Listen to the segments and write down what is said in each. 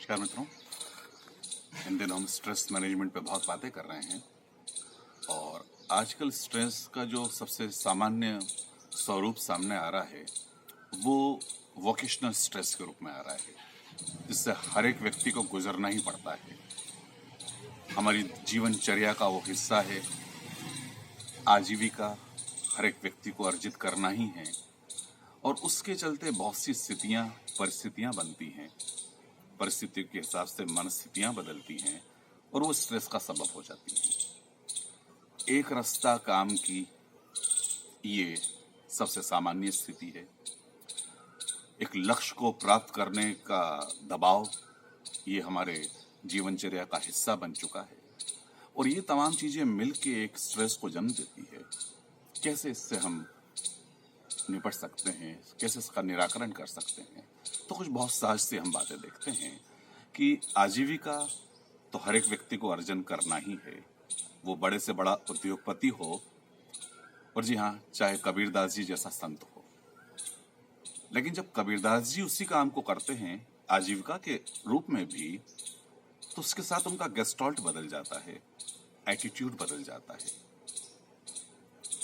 नमस्कार मित्रों। इन दिनों हम स्ट्रेस मैनेजमेंट पे बहुत बातें कर रहे हैं और आजकल स्ट्रेस का जो सबसे सामान्य स्वरूप सामने आ रहा है वो वोकेशनल स्ट्रेस के रूप में आ रहा है, जिससे हर एक व्यक्ति को गुजरना ही पड़ता है। हमारी जीवनचर्या का वो हिस्सा है। आजीविका हर एक व्यक्ति को अर्जित करना ही है और उसके चलते बहुत सी परिस्थितियां बनती हैं। परिस्थिति के हिसाब से मनस्थितियां बदलती हैं और वो स्ट्रेस का सबब हो जाती हैं। एक रास्ता काम की ये सबसे सामान्य स्थिति है। एक लक्ष्य को प्राप्त करने का दबाव ये हमारे जीवनचर्या का हिस्सा बन चुका है और ये तमाम चीजें मिलके एक स्ट्रेस को जन्म देती है। कैसे इससे हम निपट सकते हैं, कैसे इसका निराकरण कर सकते हैं, तो कुछ बहुत सहज से हम बातें देखते हैं कि आजीविका तो हर एक व्यक्ति को अर्जन करना ही है, वो बड़े से बड़ा उद्योगपति हो और जी हाँ, चाहे कबीरदास जी जैसा संत हो। लेकिन जब कबीरदास जी उसी काम को करते हैं आजीविका के रूप में भी, तो उसके साथ उनका गेस्टॉल्ट बदल जाता है, एटीट्यूड बदल जाता है,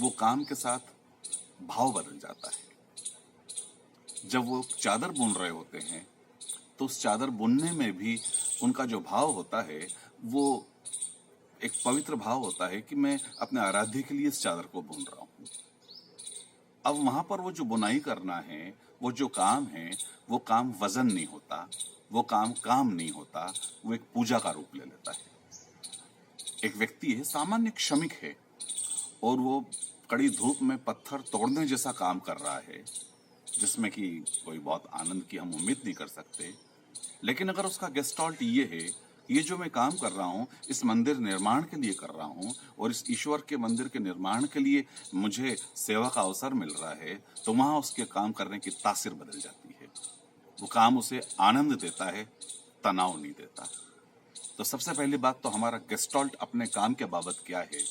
वो काम के साथ भाव बदल जाता है। जब वो चादर बुन रहे होते हैं तो उस चादर बुनने में भी उनका जो भाव होता है वो एक पवित्र भाव होता है कि मैं अपने आराध्य के लिए इस चादर को बुन रहा हूं। अब वहां पर वो जो बुनाई करना है, वो जो काम है, वो काम वजन नहीं होता, वो काम नहीं होता, वो एक पूजा का रूप ले लेता है। एक व्यक्ति है, सामान्य श्रमिक है और वो कड़ी धूप में पत्थर तोड़ने जैसा काम कर रहा है, जिसमें कि कोई बहुत आनंद की हम उम्मीद नहीं कर सकते। लेकिन अगर उसका गेस्टॉल्ट ये है, ये जो मैं काम कर रहा हूँ इस मंदिर निर्माण के लिए कर रहा हूँ और इस ईश्वर के मंदिर के निर्माण के लिए मुझे सेवा का अवसर मिल रहा है, तो वहां उसके काम करने की तासीर बदल जाती है। वो काम उसे आनंद देता है, तनाव नहीं देता। तो सबसे पहली बात तो हमारा गेस्टॉल्ट अपने काम के बाबत क्या है,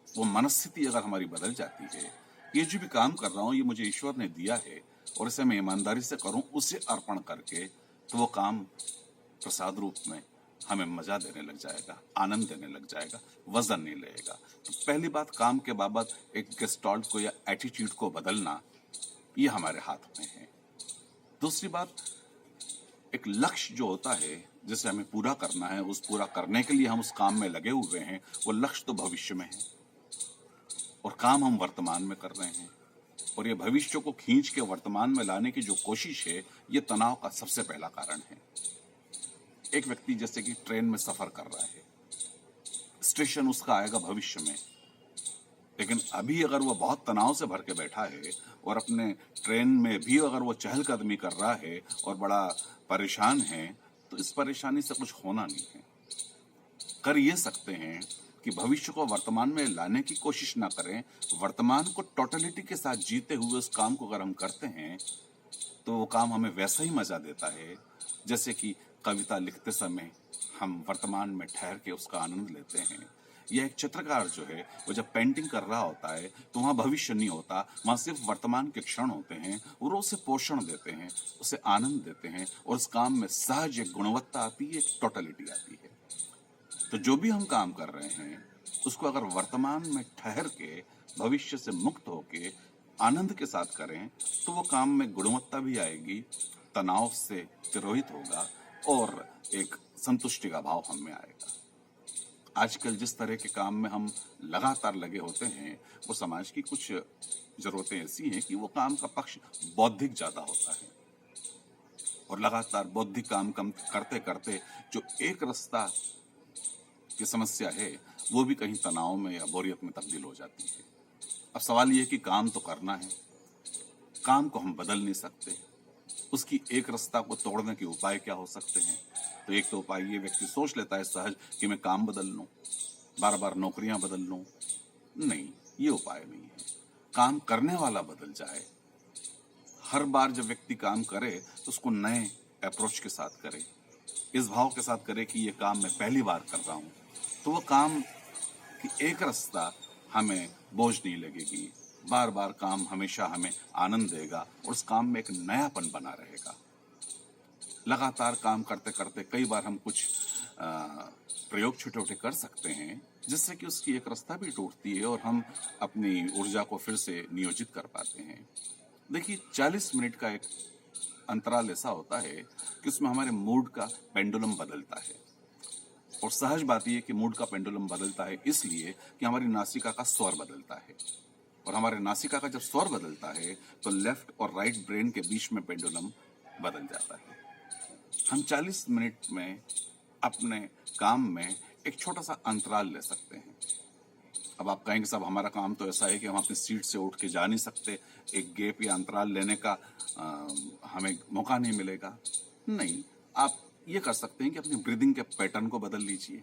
वो मनस्थिति अगर हमारी बदल जाती है, ये जो भी काम कर रहा हूँ ये मुझे ईश्वर ने दिया है और इसे मैं ईमानदारी से करूं, उसे अर्पण करके, तो वो काम प्रसाद रूप में हमें मजा देने लग जाएगा, आनंद देने लग जाएगा, वजन नहीं लगेगा। तो पहली बात, काम के बाबत एक गेस्टॉल्ट को या एटीट्यूड को बदलना ये हमारे हाथ में है। दूसरी बात, एक लक्ष्य जो होता है जिसे हमें पूरा करना है, उस पूरा करने के लिए हम उस काम में लगे हुए हैं, वो लक्ष्य तो भविष्य में है और काम हम वर्तमान में कर रहे हैं और ये भविष्य को खींच के वर्तमान में लाने की जो कोशिश है, ये तनाव का सबसे पहला कारण है। एक व्यक्ति जैसे कि ट्रेन में सफर कर रहा है, स्टेशन उसका आएगा भविष्य में, लेकिन अभी अगर वो बहुत तनाव से भर के बैठा है और अपने ट्रेन में भी अगर वो चहलकदमी कर रहा है और बड़ा परेशान है, तो इस परेशानी से कुछ होना नहीं है। कर ये सकते हैं कि भविष्य को वर्तमान में लाने की कोशिश ना करें, वर्तमान को टोटलिटी के साथ जीते हुए उस काम को अगर हम करते हैं तो वो काम हमें वैसा ही मजा देता है जैसे कि कविता लिखते समय हम वर्तमान में ठहर के उसका आनंद लेते हैं। यह एक चित्रकार जो है वो जब पेंटिंग कर रहा होता है तो वहाँ भविष्य नहीं होता, वहाँ सिर्फ वर्तमान के क्षण होते हैं और उसे पोषण देते हैं, उसे आनंद देते हैं और उस काम में सहज एक गुणवत्ता आती है, एक टोटलिटी आती है। तो जो भी हम काम कर रहे हैं उसको अगर वर्तमान में ठहर के भविष्य से मुक्त होके आनंद के साथ करें तो वो काम में गुणवत्ता भी आएगी, तनाव से तिरोहित होगा और एक संतुष्टि का भाव हम में आएगा। आजकल जिस तरह के काम में हम लगातार लगे होते हैं, वो समाज की कुछ जरूरतें ऐसी हैं कि वो काम का पक्ष बौद्धिक ज्यादा होता है और लगातार बौद्धिक काम करते करते जो एक रास्ता की समस्या है वो भी कहीं तनाव में या बोरियत में तब्दील हो जाती है। अब सवाल ये है कि काम तो करना है, काम को हम बदल नहीं सकते, उसकी एक रास्ता को तोड़ने के उपाय क्या हो सकते हैं? तो एक तो उपाय ये व्यक्ति सोच लेता है सहज कि मैं काम बदल लूं, बार बार नौकरियां बदल लूं। नहीं, ये उपाय नहीं है। काम करने वाला बदल जाए। हर बार जब व्यक्ति काम करे तो उसको नए अप्रोच के साथ करे, इस भाव के साथ करे कि ये काम मैं पहली बार कर रहा हूं, तो वो काम की एक रास्ता हमें बोझ नहीं लगेगी, बार बार काम हमेशा हमें आनंद देगा और उस काम में एक नयापन बना रहेगा। लगातार काम करते करते कई बार हम कुछ प्रयोग छोटे छोटे कर सकते हैं, जिससे कि उसकी एक रास्ता भी टूटती है और हम अपनी ऊर्जा को फिर से नियोजित कर पाते हैं। देखिए, 40 मिनट का एक अंतराल ऐसा होता है कि उसमें हमारे मूड का पेंडुलम बदलता है। और सहज बात यह कि मूड का पेंडुलम बदलता है इसलिए कि हमारी नासिका का स्वर बदलता है, और हमारे नासिका का जब स्वर बदलता है तो लेफ्ट और राइट ब्रेन के बीच में पेंडुलम बदल जाता है। हम 40 मिनट में अपने काम में एक छोटा सा अंतराल ले सकते हैं। अब आप कहेंगे साहब, हमारा काम तो ऐसा है कि हम अपनी सीट से उठ के जा नहीं सकते, एक गैप या अंतराल लेने का हमें मौका नहीं मिलेगा। नहीं, आप ये कर सकते हैं कि अपनी ब्रीदिंग के पैटर्न को बदल लीजिए।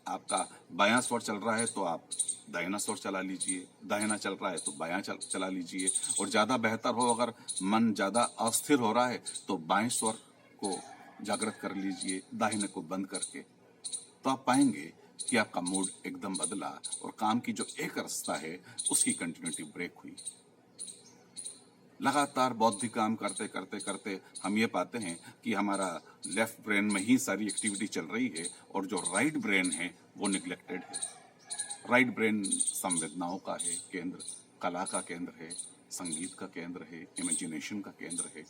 आपका बायां स्वर चल रहा है तो आप दाहिना स्वर चला लीजिए, दाहिना चल रहा है तो बायां चला लीजिए, और ज़्यादा बेहतर हो अगर मन ज़्यादा अस्थिर हो रहा है तो बाएं स्वर को जागृत कर लीजिए, दाहिने को बंद करके। तो आप पाएंगे कि आपका मूड एकदम बदला और काम की जो एक रास्ता है उसकी कंटिन्यूटी ब्रेक हुई। लगातार बौद्धिक काम करते करते करते हम ये पाते हैं कि हमारा लेफ्ट ब्रेन में ही सारी एक्टिविटी चल रही है और जो राइट ब्रेन है वो निग्लेक्टेड है। राइट ब्रेन संवेदनाओं का है केंद्र, कला का केंद्र है, संगीत का केंद्र है, इमेजिनेशन का केंद्र है।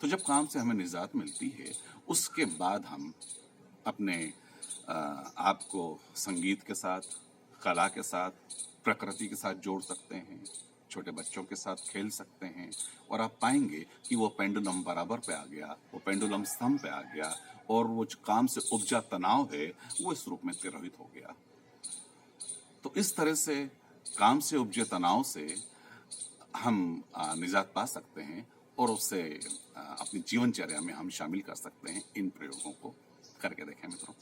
तो जब काम से हमें निजात मिलती है उसके बाद हम अपने आप को संगीत के साथ, कला के साथ, प्रकृति के साथ जोड़ सकते हैं, छोटे बच्चों के साथ खेल सकते हैं, और आप पाएंगे कि वो पेंडुलम बराबर पे आ गया, वो पेंडुलम स्तंभ पे आ गया, और वो जो काम से उपजा तनाव है वो इस रूप में तिरोहित हो गया। तो इस तरह से काम से उपजे तनाव से हम निजात पा सकते हैं और उससे अपनी जीवनचर्या में हम शामिल कर सकते हैं। इन प्रयोगों को करके देखें मित्रों।